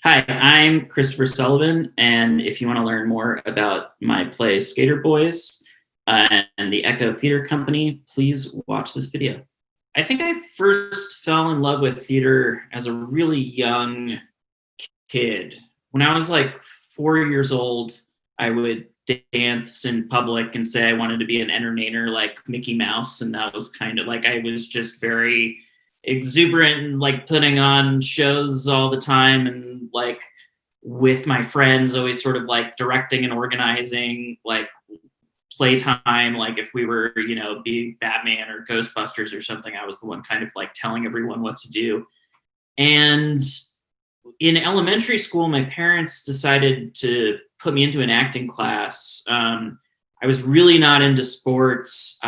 Hi, I'm Christopher Sullivan, and if you want to learn more about my play SK8ER BOIZ and the Echo Theater Company, please watch this video. I think I first fell in love with theater as a really young kid. When I was like 4 years old, I would dance in public and say I wanted to be an entertainer like Mickey Mouse, and that was kind of like I was just very exuberant and like putting on shows all the time and like with my friends always sort of like directing and organizing like playtime, like if we were being Batman or Ghostbusters or something, I was the one kind of like telling everyone what to do. And in elementary school, my parents decided to put me into an acting class. I was really not into sports.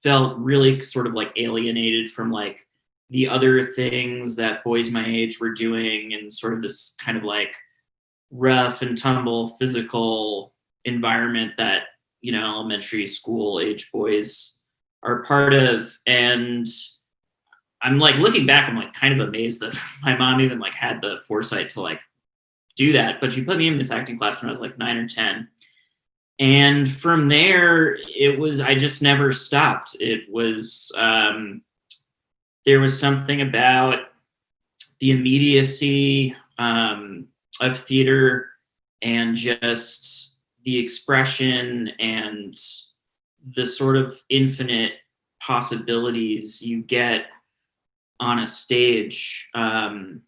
Felt really sort of like alienated from like the other things that boys my age were doing, and sort of this kind of like rough and tumble physical environment that elementary school age boys are part of. And I'm like looking back, I'm like kind of amazed that my mom even like had the foresight to like do that. But she put me in this acting class when I was like 9 or 10. And from there, I just never stopped. There was something about the immediacy of theater and just the expression and the sort of infinite possibilities you get on a stage. And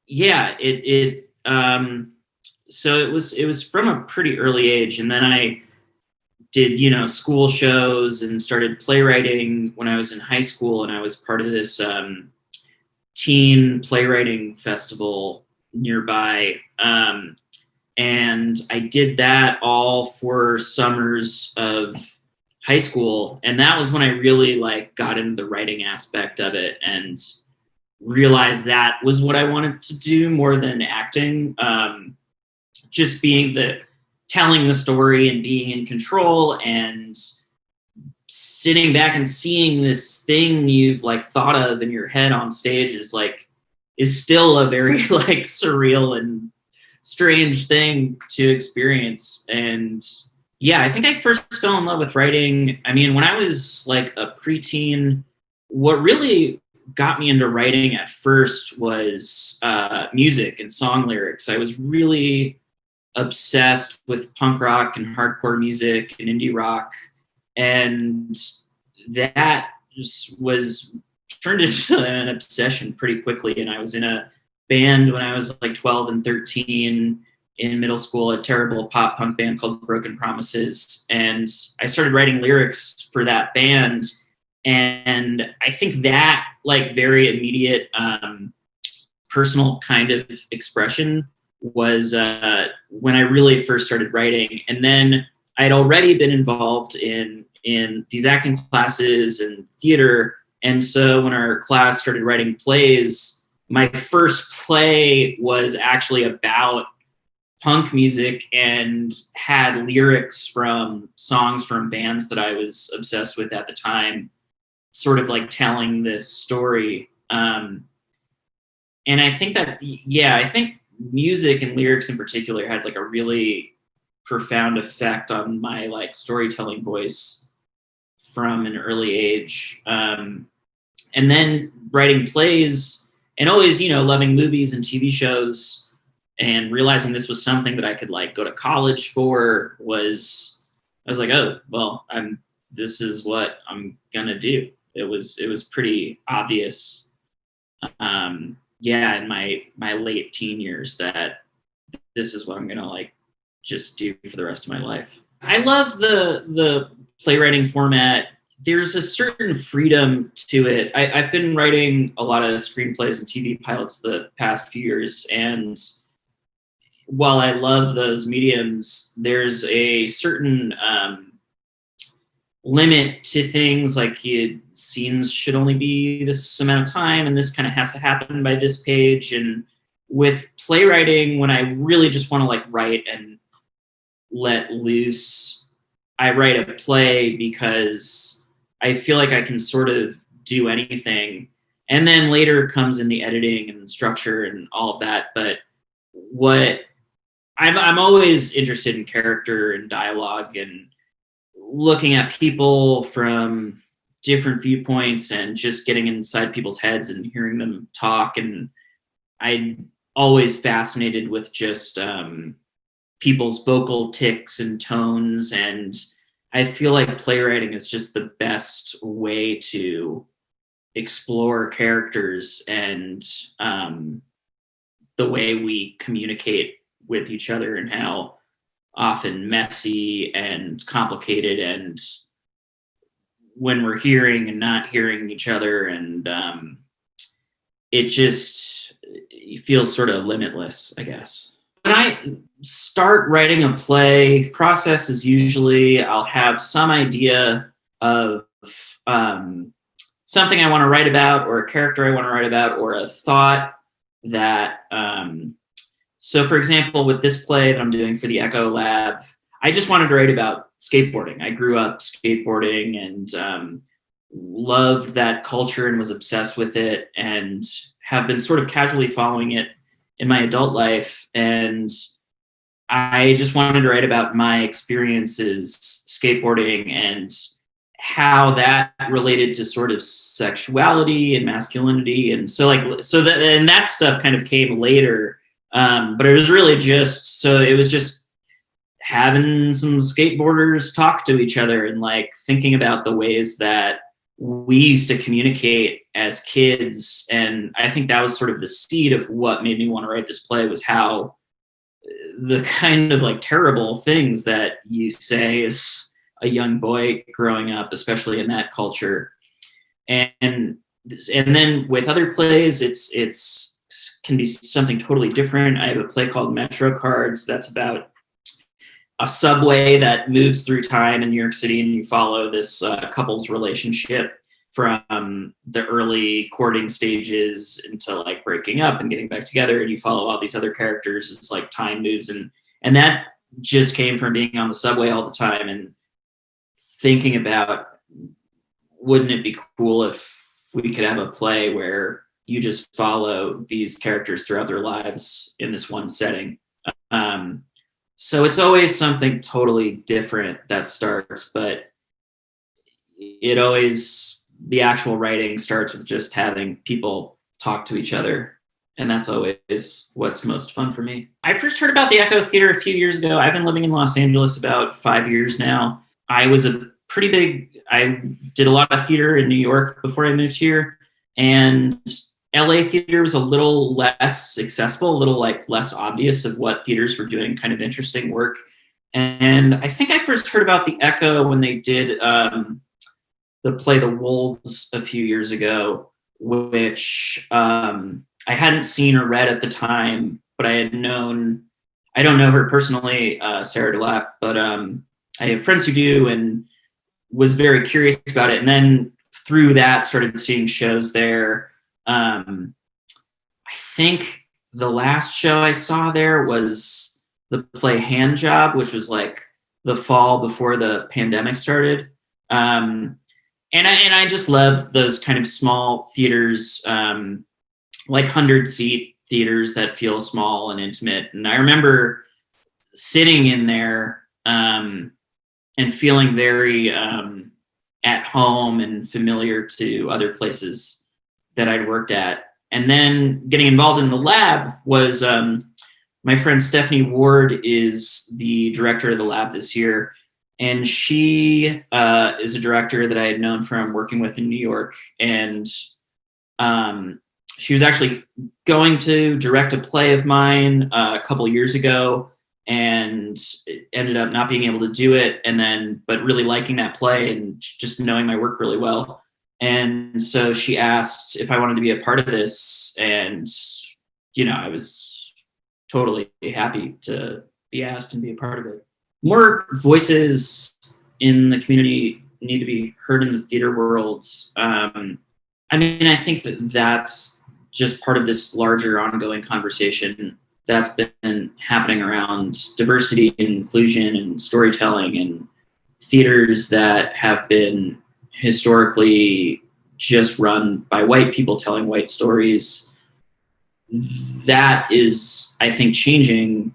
yeah, so it was from a pretty early age. And then I did, school shows and started playwriting when I was in high school. And I was part of this teen playwriting festival nearby. And I did that all 4 summers of high school. And that was when I really like got into the writing aspect of it and realized that was what I wanted to do more than acting. Just telling the story and being in control and sitting back and seeing this thing you've like thought of in your head on stage is still a very like surreal and strange thing to experience. And yeah, I think I first fell in love with writing. I mean, when I was like a preteen, what really got me into writing at first was music and song lyrics. I was really obsessed with punk rock and hardcore music and indie rock, and that was turned into an obsession pretty quickly. And I was in a band when I was like 12 and 13 in middle school, a terrible pop punk band called Broken Promises, and I started writing lyrics for that band. And I think that like very immediate personal kind of expression was when I really first started writing. And then I'd already been involved in these acting classes and theater. And so when our class started writing plays, my first play was actually about punk music and had lyrics from songs from bands that I was obsessed with at the time, sort of like telling this story. And I think that, I think music and lyrics in particular had like a really profound effect on my like storytelling voice from an early age. And then writing plays and always, loving movies and TV shows and realizing this was something that I could like go to college for I was like, oh, well, this is what I'm gonna do. It was pretty obvious. In my late teen years that this is what I'm gonna like just do for the rest of my life. I love the playwriting format. There's a certain freedom to it. I've been writing a lot of screenplays and TV pilots the past few years, and while I love those mediums, there's a certain limit to things, like scenes should only be this amount of time and this kind of has to happen by this page. And with playwriting, when I really just want to like write and let loose, I write a play because I feel like I can sort of do anything. And then later comes in the editing and structure and all of that. But what I'm always interested in character and dialogue and looking at people from different viewpoints and just getting inside people's heads and hearing them talk. And I'm always fascinated with just people's vocal tics and tones. And I feel like playwriting is just the best way to explore characters and the way we communicate with each other, and how often messy and complicated, and when we're hearing and not hearing each other, and it feels sort of limitless, I guess. When I start writing a play, process is usually I'll have some idea of something I want to write about, or a character I want to write about, or a thought that so for example, with this play that I'm doing for the Echo Lab, I just wanted to write about skateboarding. I grew up skateboarding and loved that culture and was obsessed with it, and have been sort of casually following it in my adult life. And I just wanted to write about my experiences skateboarding and how that related to sort of sexuality and masculinity. And so that stuff kind of came later. But it was really just having some skateboarders talk to each other and like thinking about the ways that we used to communicate as kids. And I think that was sort of the seed of what made me want to write this play, was how the kind of like terrible things that you say as a young boy growing up, especially in that culture. And then with other plays, it's can be something totally different. I have a play called Metro Cards that's about a subway that moves through time in New York City, and you follow this couple's relationship from the early courting stages into like breaking up and getting back together, and you follow all these other characters as like time moves, and that just came from being on the subway all the time and thinking about, wouldn't it be cool if we could have a play where you just follow these characters throughout their lives in this one setting. So it's always something totally different that starts, but the actual writing starts with just having people talk to each other. And that's always what's most fun for me. I first heard about the Echo Theater a few years ago. I've been living in Los Angeles about 5 years now. I did a lot of theater in New York before I moved here, and LA theater was a little less accessible, a little like less obvious of what theaters were doing kind of interesting work. And I think I first heard about the Echo when they did the play The Wolves a few years ago, which I hadn't seen or read at the time, but I don't know her personally, Sarah DeLapp, but I have friends who do, and was very curious about it. And then through that started seeing shows there. I think the last show I saw there was the play Hand Job, which was like the fall before the pandemic started. And I just love those kind of small theaters, like 100-seat theaters that feel small and intimate. And I remember sitting in there and feeling very at home and familiar to other places that I'd worked at. And then getting involved in the lab was my friend Stephanie Ward is the director of the lab this year. And she is a director that I had known from working with in New York. And she was actually going to direct a play of mine a couple of years ago, and ended up not being able to do it. But really liking that play and just knowing my work really well. And so she asked if I wanted to be a part of this. And, I was totally happy to be asked and be a part of it. More voices in the community need to be heard in the theater world. I think that's just part of this larger ongoing conversation that's been happening around diversity and inclusion and storytelling, and theaters that have been historically just run by white people telling white stories. That is, I think, changing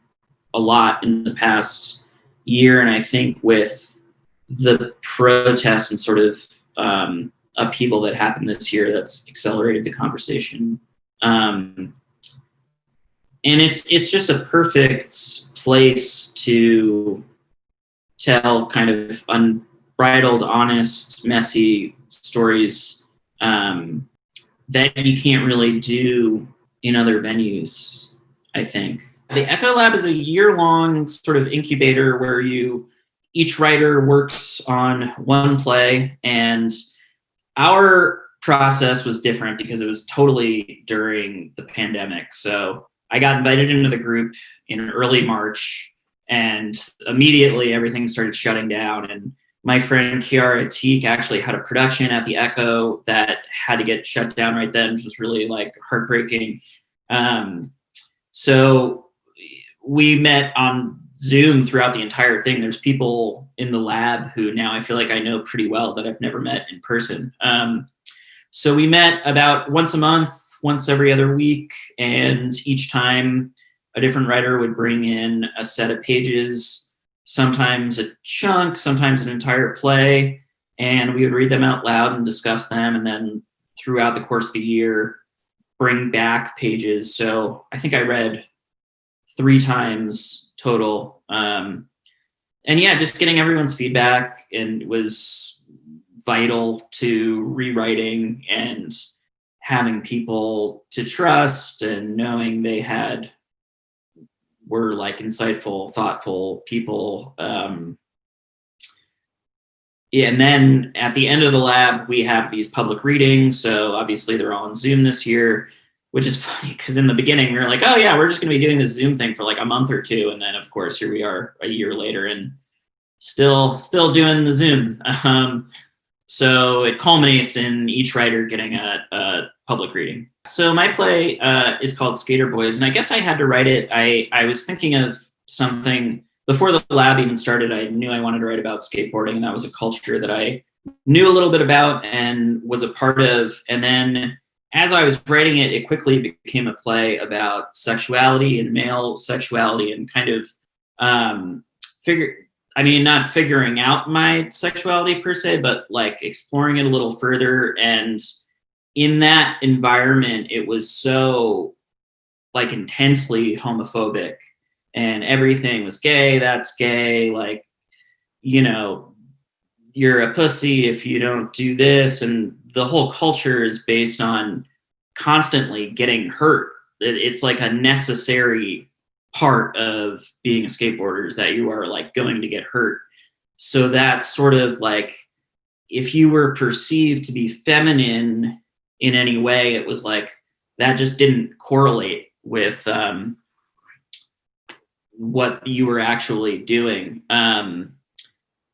a lot in the past year. And I think with the protests and sort of upheaval that happened this year, that's accelerated the conversation. And it's just a perfect place to tell kind of unbridled, honest, messy stories that you can't really do in other venues, I think. The Echo Lab is a year-long sort of incubator where each writer works on one play, and our process was different because it was totally during the pandemic. So I got invited into the group in early March, and immediately everything started shutting down. And my friend Kiara Teak actually had a production at the Echo that had to get shut down right then, which was really like heartbreaking. So we met on Zoom throughout the entire thing. There's people in the lab who now I feel like I know pretty well that I've never met in person. So we met about once a month, once every other week, and each time a different writer would bring in a set of pages, sometimes a chunk, sometimes an entire play, and we would read them out loud and discuss them, and then throughout the course of the year, bring back pages. So I think I read 3 times total. And yeah, just getting everyone's feedback and was vital to rewriting and having people to trust and knowing they were like insightful, thoughtful people. Yeah, and then at the end of the lab, we have these public readings. So obviously they're all on Zoom this year, which is funny because in the beginning we were like, oh yeah, we're just going to be doing this Zoom thing for like a month or 2. And then of course, here we are a year later and still doing the Zoom. So it culminates in each writer getting a public reading. So my play is called SK8ER BOIZ. And I guess I had to write it. I was thinking of something before the lab even started. I knew I wanted to write about skateboarding, and that was a culture that I knew a little bit about and was a part of. And then as I was writing it, it quickly became a play about sexuality and male sexuality and kind of not figuring out my sexuality per se, but like exploring it a little further. And in that environment, it was so like intensely homophobic and everything was gay, that's gay, like, you know, you're a pussy if you don't do this. And the whole culture is based on constantly getting hurt. It's like a necessary part of being a skateboarder is that you are like going to get hurt. So that sort of like, if you were perceived to be feminine in any way, it was like, that just didn't correlate with what you were actually doing. And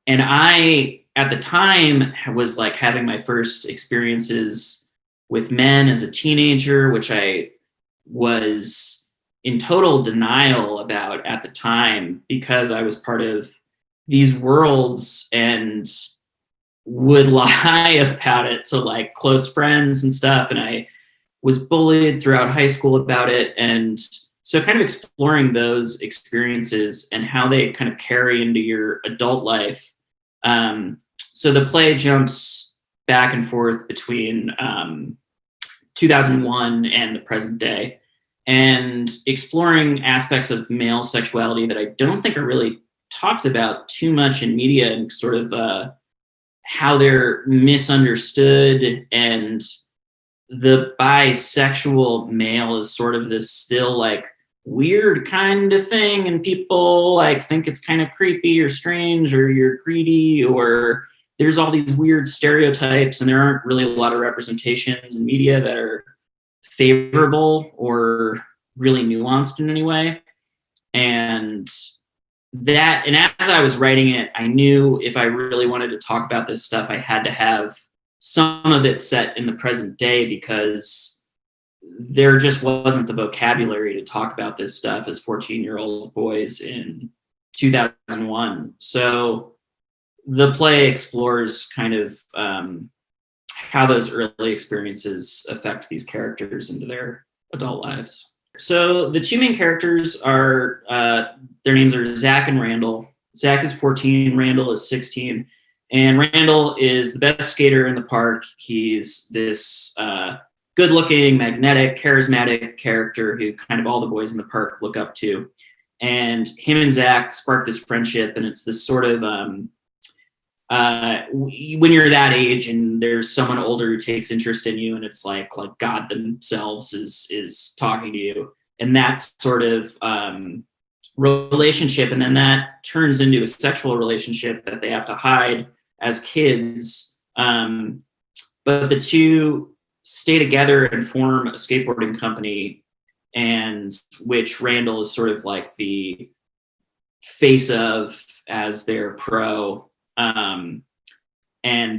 I, at the time, was like having my first experiences with men as a teenager, which I was in total denial about at the time because I was part of these worlds and would lie about it to like close friends and stuff. And I was bullied throughout high school about it. And so kind of exploring those experiences and how they kind of carry into your adult life. So the play jumps back and forth between 2001 and the present day, and exploring aspects of male sexuality that I don't think are really talked about too much in media, and sort of how they're misunderstood. And the bisexual male is sort of this still like weird kind of thing, and people like think it's kind of creepy or strange or you're greedy, or there's all these weird stereotypes, and there aren't really a lot of representations in media that are favorable or really nuanced in any way. And as I was writing it, I knew if I really wanted to talk about this stuff, I had to have some of it set in the present day, because there just wasn't the vocabulary to talk about this stuff as 14-year-old boys in 2001. So the play explores kind of how those early experiences affect these characters into their adult lives. So the two main characters are, their names are Zach and Randall. Zach is 14, Randall is 16. And Randall is the best skater in the park. He's this good-looking, magnetic, charismatic character who kind of all the boys in the park look up to. And him and Zach spark this friendship, and it's this sort of when you're that age and there's someone older who takes interest in you, and it's like God themselves is talking to you, and that sort of relationship, and then that turns into a sexual relationship that they have to hide as kids. But the two stay together and form a skateboarding company, and which Randall is sort of like the face of as their pro.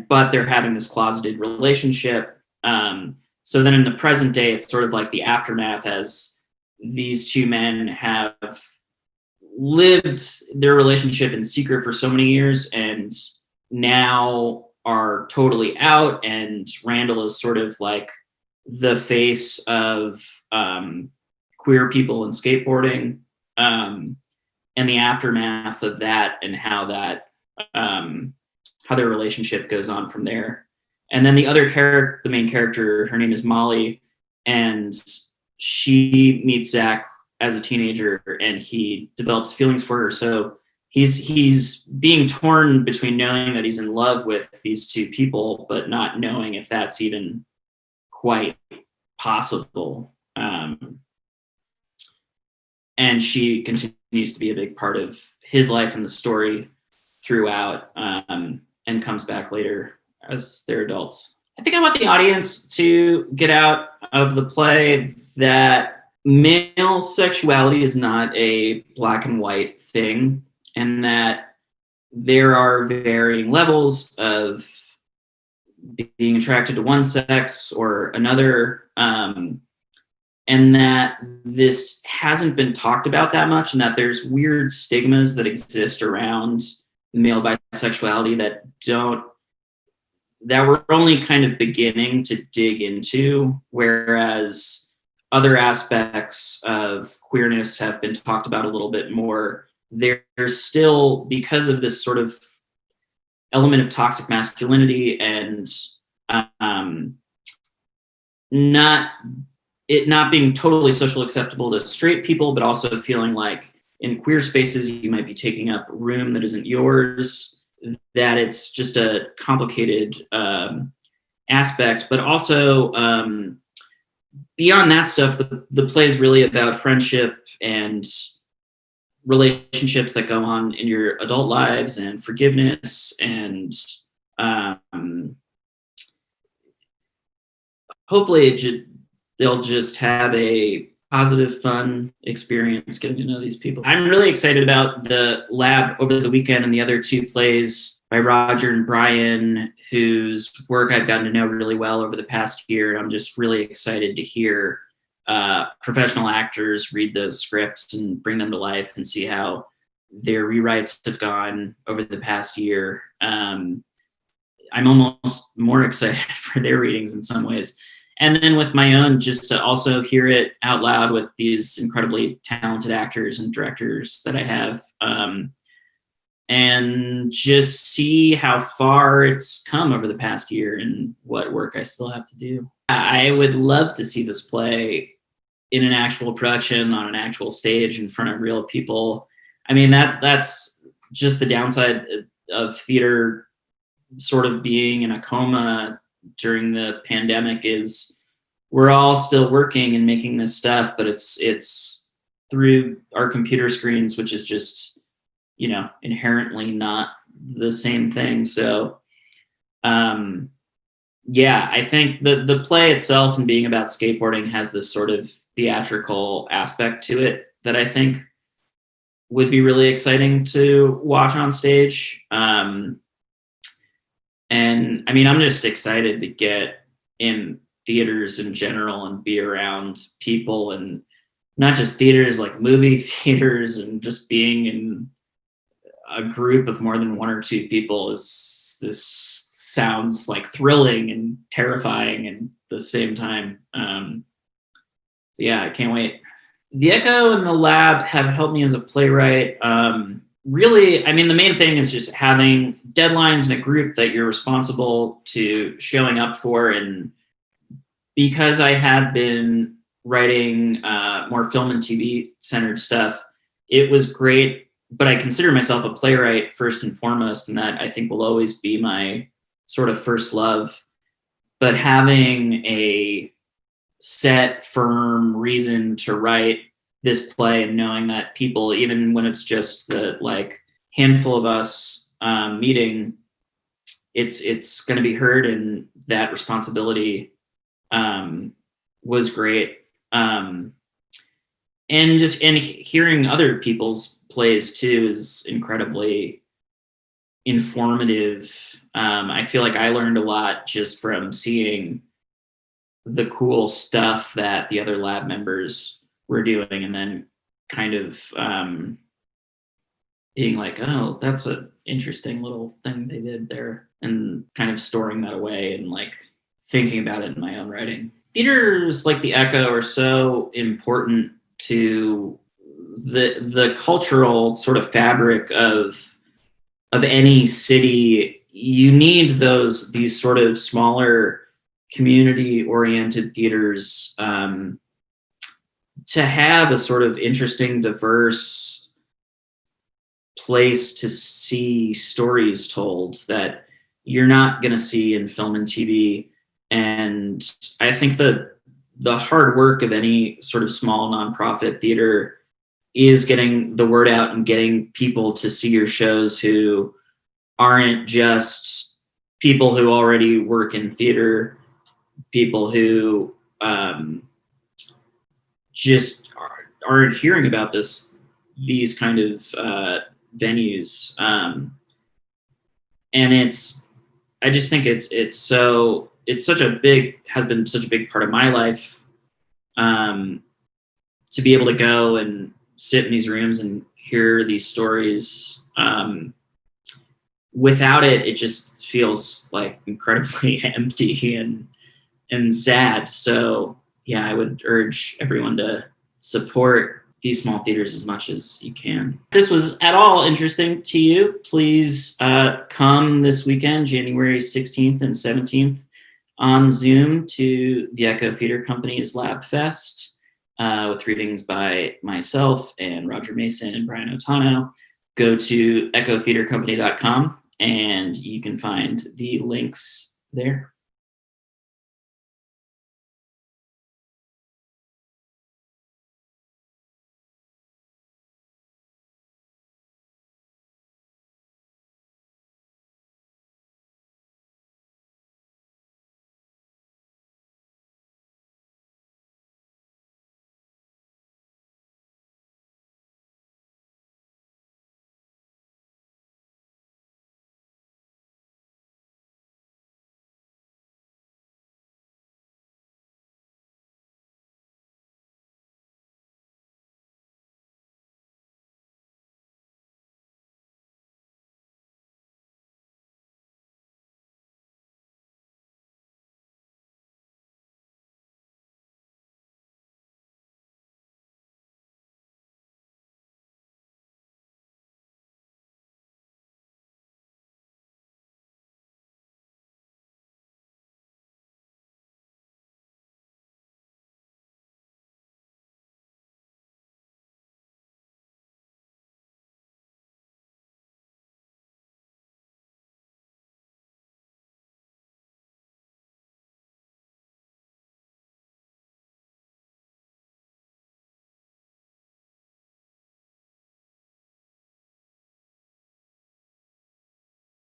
But they're having this closeted relationship. So then in the present day, it's sort of like the aftermath, as these two men have lived their relationship in secret for so many years and now are totally out. And Randall is sort of like the face of queer people in skateboarding, and the aftermath of that, and how that how their relationship goes on from there. And then the other character, the main character, her name is Molly, and she meets Zach as a teenager, and he develops feelings for her. So he's being torn between knowing that he's in love with these two people, but not knowing if that's even quite possible. And she continues to be a big part of his life and the story throughout, and comes back later as they're adults. I think I want the audience to get out of the play that male sexuality is not a black and white thing, and that there are varying levels of being attracted to one sex or another, and that this hasn't been talked about that much, and that there's weird stigmas that exist around male bisexuality that we're only kind of beginning to dig into, whereas other aspects of queerness have been talked about a little bit more. There's still, because of this sort of element of toxic masculinity and not being totally socially acceptable to straight people, but also feeling like in queer spaces you might be taking up room that isn't yours, that it's just a complicated aspect. But also beyond that stuff, the play is really about friendship and relationships that go on in your adult lives, and forgiveness, and hopefully they'll just have a positive, fun experience getting to know these people. I'm really excited about the lab over the weekend and the other two plays by Roger and Brian, whose work I've gotten to know really well over the past year. I'm just really excited to hear professional actors read those scripts and bring them to life, and see how their rewrites have gone over the past year. I'm almost more excited for their readings in some ways. And then with my own, just to also hear it out loud with these incredibly talented actors and directors that I have, and just see how far it's come over the past year and what work I still have to do. I would love to see this play in an actual production, on an actual stage in front of real people. I mean, that's just the downside of theater sort of being in a coma during the pandemic, is we're all still working and making this stuff, but it's through our computer screens, which is just, inherently not the same thing. So, I think the play itself and being about skateboarding has this sort of theatrical aspect to it that I think would be really exciting to watch on stage. And I mean, I'm just excited to get in theaters in general and be around people, and not just theaters, like movie theaters, and just being in a group of more than one or two people is this sounds like thrilling and terrifying at the same time. So yeah, I can't wait. The Echo and the Lab have helped me as a playwright. Really, I mean, the main thing is just having deadlines and a group that you're responsible to showing up for. And because I had been writing more film and TV centered stuff, it was great. But I consider myself a playwright first and foremost, and that I think will always be my sort of first love. But having a set, firm reason to write this play and knowing that people, even when it's just the like handful of us meeting, it's going to be heard, and that responsibility was great. And hearing other people's plays too is incredibly informative. I feel like I learned a lot just from seeing the cool stuff that the other lab members were doing, and then kind of being like, oh, that's an interesting little thing they did there, and kind of storing that away and like thinking about it in my own writing. Theaters like the Echo are so important to the cultural sort of fabric of any city. You need these sort of smaller community-oriented theaters to have a sort of interesting, diverse place to see stories told that you're not going to see in film and TV. And I think that the hard work of any sort of small nonprofit theater is getting the word out and getting people to see your shows who aren't just people who already work in theater, people who just aren't hearing about these kind of venues. And I just think has been such a big part of my life, to be able to go and sit in these rooms and hear these stories. Without it, it just feels like incredibly empty and sad. So yeah, I would urge everyone to support these small theaters as much as you can. If this was at all interesting to you, please come this weekend, January 16th and 17th, on Zoom to the Echo Theater Company's LABFest with readings by myself and Roger Mason and Brian Otaño. Go to echotheatercompany.com and you can find the links there.